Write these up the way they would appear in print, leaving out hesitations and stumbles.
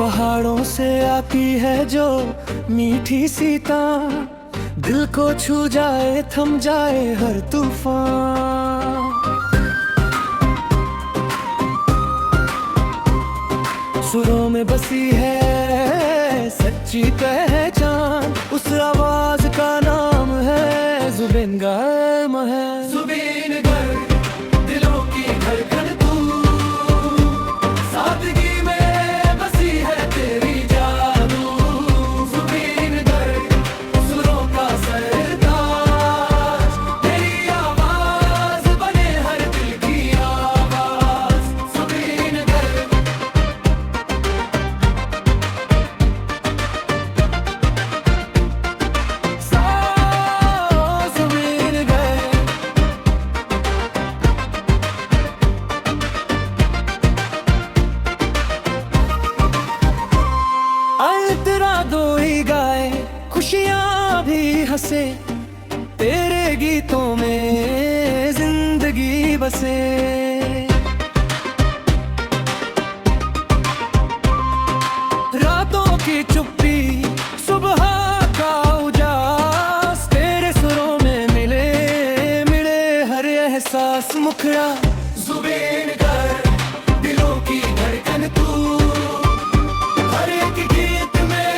पहाड़ों से आती है जो मीठी सी तान, दिल को छू जाए थम जाए हर तूफान। सुरों में बसी है सच्ची पहचान, उस आवाज का नाम है जुबिन गर्म है। जुबिन गर्म दिलों की धड़कन तू, सादगी में बसी है तेरी जादू। जुबिन गर्म सुरों का सरताज, तेरी आवाज बने हर दिल की आवाज। जुबिन गर्म खुशियाँ भी हंसे, तेरे गीतों में जिंदगी बसे। रातों की चुप्पी सुबह का उजास, तेरे सुरों में मिले मिले हर एहसास। मुखड़ा जुबिन गर्म दिलों की धड़कन तू, हर एक गीत में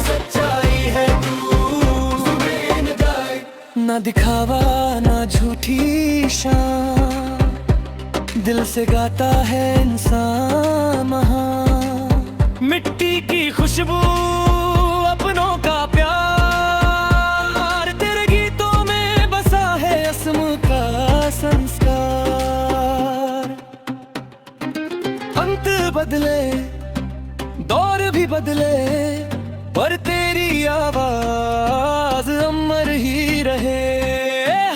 सच्चाई है तू। जुबिन गर्म ना दिखावा ना झूठी शान, दिल से गाता है इंसान महान। मिट्टी की खुशबू अपनों का प्यार, तेरे गीतों में बसा है अस्म का संस्कार। अंत बदले दौर भी बदले, पर तेरी आवाज अमर ही रहे।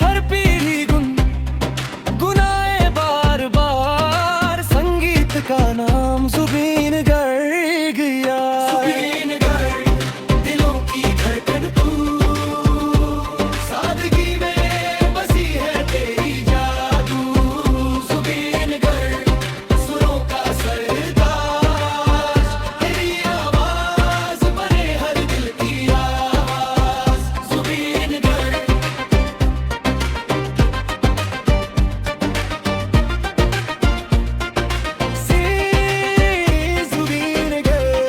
हर पीढ़ी गुनगुनाए बार बार, संगीत का नाम जुबिन गर्ग यार। जुबिन गर्ग दिलों की धड़कन तू, सादगी में बसी है तेरी जादू। जुबिन गर्ग सुरों का सरताज, तेरी आवाज बने हर दिल की आवाज। जुबिन गर्ग जुबिन गर्ग।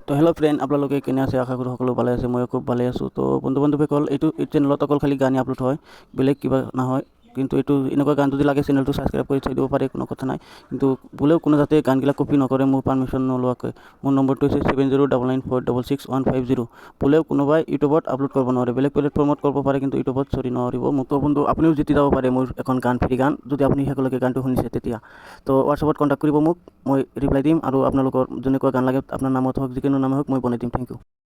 তো হেল্ল' ফ্ৰেণ্ড, আপোনালোকে কেনে আছে? আশা কৰোঁ সকলো ভালে আছে, ময়ো খুব ভালে আছোঁ। তো বন্ধু বান্ধৱীসকল, এইটো চেনেলত অকল খালি গানেই আপলোড হয়, বেলেগ কিবা নহয়। কিন্তু এইটো এনেকুৱা গান যদি লাগে চেনেলটো ছাবস্ক্ৰাইব কৰি থৈ দিব পাৰে, কোনো কথা নাই। কিন্তু বোলেও কোনো যাতে গানবিলাক কপি নকৰে মোৰ পাৰ্মিশ্যন নোলোৱাকৈ। মোৰ নম্বৰটো হৈছে 7099466150। বোলেও কোনোবাই ইউটিউবত আপলোড কৰিব নোৱাৰে, বেলেগ প্লেটফৰ্মত কৰিব পাৰে, কিন্তু ইউটিউবত নোৱাৰিব। মোক তো বন্ধু আপুনিও জিতি যাব পাৰে মোৰ এখন গান, ফ্ৰী গান, যদি আপুনি শেষলৈকে গানটো শুনিছে তেতিয়া। তো হোৱাটছআপত কণ্টেক্ট কৰিব মোক, মই ৰিপ্লাই দিম। আৰু আপোনালোকৰ যেনেকুৱা গান লাগে আপোনাৰ নামত হওক, যিকোনো নামে হওক, মই বনাই দিম। Thank you.